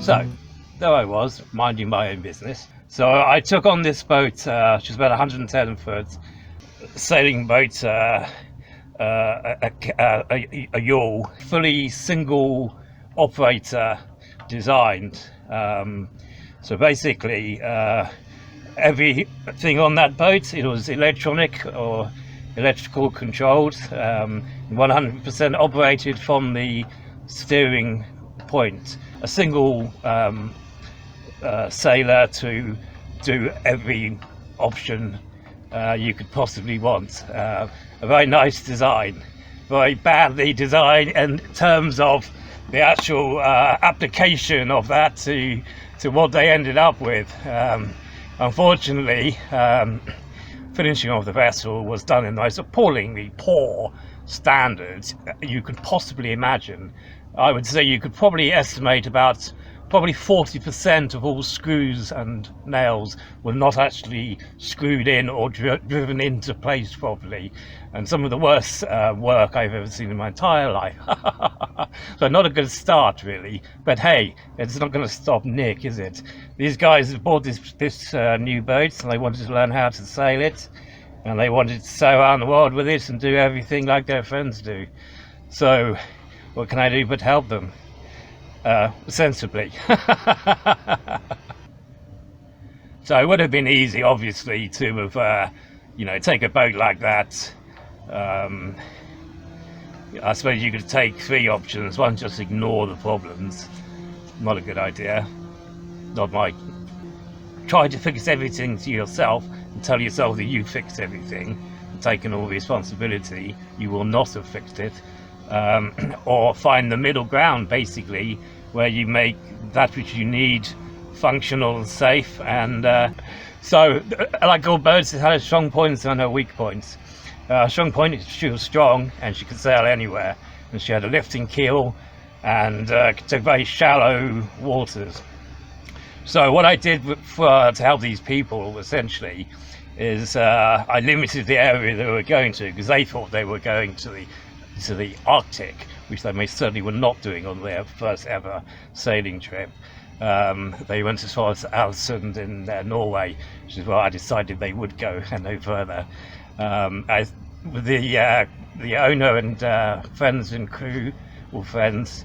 So there I was, minding my own business. So I took on this boat, which was about 110 foot, sailing boat, a yawl, fully single operator designed. So basically, everything on that boat, it was electronic or electrical controlled, 100% operated from the steering point. A single sailor to do every option you could possibly want. A very nice design, very badly designed in terms of the actual application of that to what they ended up with. Unfortunately, finishing of the vessel was done in the most appallingly poor standards you could possibly imagine. I would say you could probably estimate about 40% of all screws and nails were not actually screwed in or driven into place properly, and some of the worst work I've ever seen in my entire life. So not a good start really, but hey, it's not going to stop Nick, is it? These guys have bought this new boat and they wanted to learn how to sail it, and they wanted to sail around the world with it and do everything like their friends do. So what can I do but help them? Sensibly. So it would have been easy, obviously, to have, take a boat like that. I suppose you could take three options. One, just ignore the problems. Not a good idea. Not my. Try to fix everything to yourself and tell yourself that you fixed everything and taken all responsibility. You will not have fixed it. Or find the middle ground, basically, where you make that which you need functional and safe. And so, like all boats, it had strong points and weak points. Strong point is she was strong and she could sail anywhere, and she had a lifting keel and could take very shallow waters. So what I did to help these people essentially is I limited the area they were going to, because they thought they were going to the Arctic, which they most certainly were not doing on their first ever sailing trip. They went as far as Alsund in Norway, which is where I decided they would go and no further. The owner and friends and crew, or friends,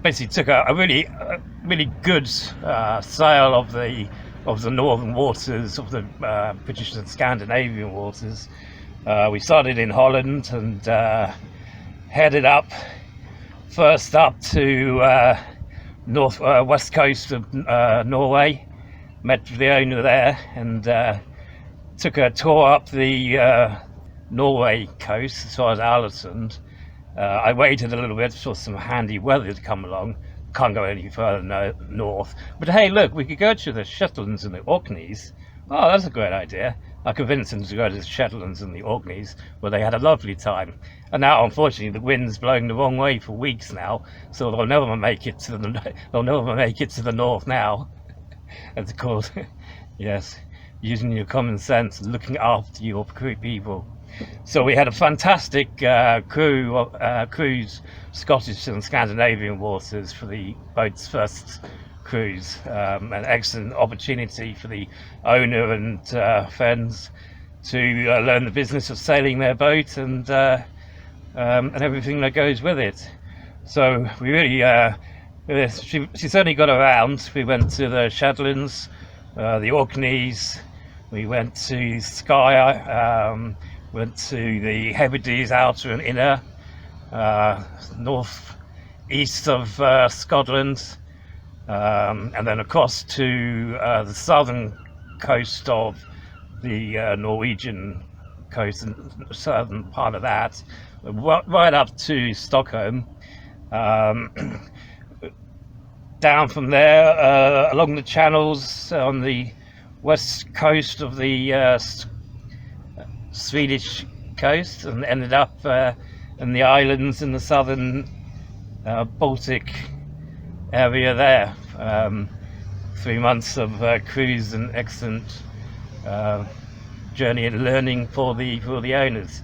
basically took a really good sail of the northern waters, of the British and Scandinavian waters. We started in Holland and headed first up to west coast of Norway. Met the owner there and took a tour up the Norway coast as far as Alesund. I waited a little bit for some handy weather to come along. Can't go any further north. But hey, look, we could go to the Shetlands and the Orkneys. Oh, that's a great idea. I convinced them to go to the Shetlands and the Orkneys, where they had a lovely time. And now, unfortunately, the wind's blowing the wrong way for weeks now, so they'll never make it to the north now. It's called, yes, using your common sense, looking after your people. So we had a fantastic cruise, Scottish and Scandinavian waters, for the boat's first cruise. An excellent opportunity for the owner and friends to learn the business of sailing their boat and everything that goes with it. So we really, she certainly got around. We went to the Shetlands, the Orkneys, we went to Skye, went to the Hebrides, outer and inner, north east of Scotland, and then across to the southern coast of the Norwegian coast, and southern part of that, right up to Stockholm. Down from there, along the channels on the west coast of the Swedish coast, and ended up in the islands in the southern Baltic area there. 3 months of cruise and excellent journey and learning for the owners.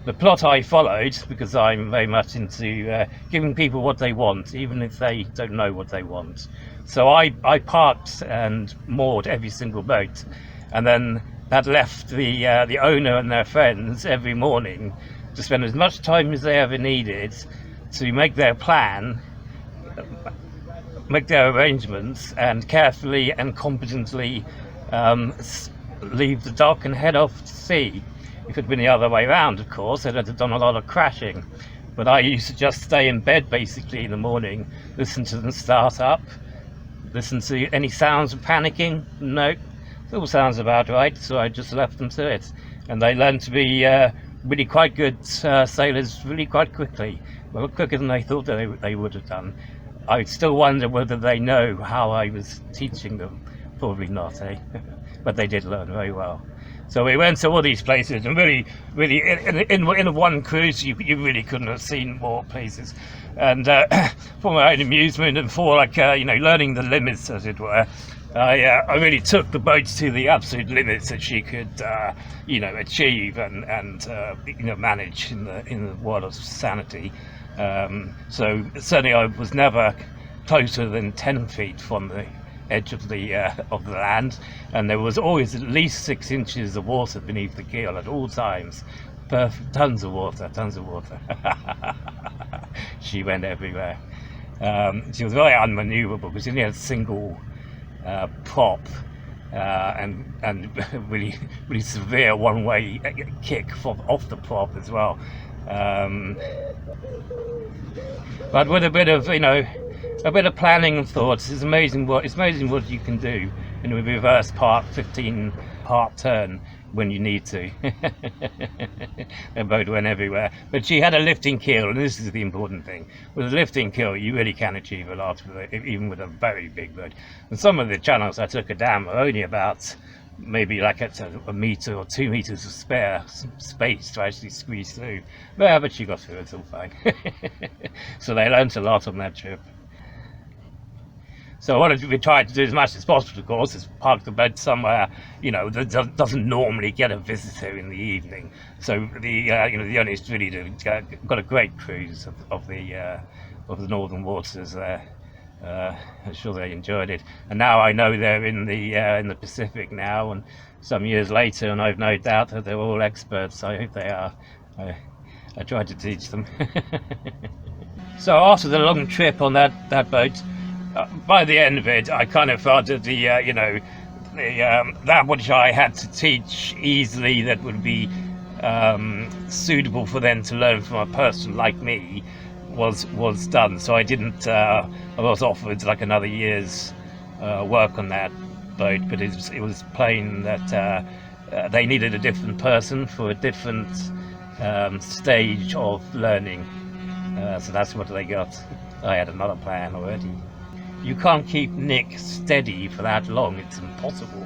the plot I followed, because I'm very much into giving people what they want, even if they don't know what they want. So I parked and moored every single boat, and then that left the owner and their friends every morning to spend as much time as they ever needed to make their plan, make their arrangements, and carefully and competently leave the dock and head off to sea. If it had been the other way around, of course, they'd have done a lot of crashing. But I used to just stay in bed basically in the morning, listen to them start up, listen to any sounds of panicking. No, it all sounds about right, so I just left them to it. And they learned to be really quite good sailors really quite quickly, well, quicker than they thought they would have done. I still wonder whether they know how I was teaching them. Probably not, eh? But they did learn very well. So we went to all these places, and really in one cruise you really couldn't have seen more places. And for my own amusement and for learning the limits, as it were, I really took the boat to the absolute limits that she could achieve and manage in the world of sanity. So certainly I was never closer than 10 feet from the edge of the land, and there was always at least 6 inches of water beneath the keel at all times. Perfect, tons of water. She went everywhere. She was very unmaneuverable because she only had a single prop, and really severe one-way kick off the prop as well. But with a bit of planning and thoughts, it's amazing what you can do in a reverse 15 part turn when you need to. The boat went everywhere, but she had a lifting keel, and this is the important thing. With a lifting keel, you really can achieve a lot with it, even with a very big boat. And some of the channels I took her down were only about maybe like a meter or 2 meters of spare space to actually squeeze through. But she got through, it's all fine. So they learned a lot on that trip. So what we tried to do as much as possible, of course, is park the boat somewhere, that doesn't normally get a visitor in the evening. So the only is really got a great cruise of the northern waters there. I'm sure they enjoyed it, and now I know they're in the Pacific now, and some years later, and I've no doubt that they're all experts. I hope they are. I tried to teach them. So after the long trip on that boat, by the end of it, I kind of felt that that which I had to teach easily, that would be suitable for them to learn from a person like me, was done. So I didn't. I was offered like another year's work on that boat, but it was plain that they needed a different person for a different stage of learning. So that's what they got. I had another plan already. You can't keep Nick steady for that long, it's impossible.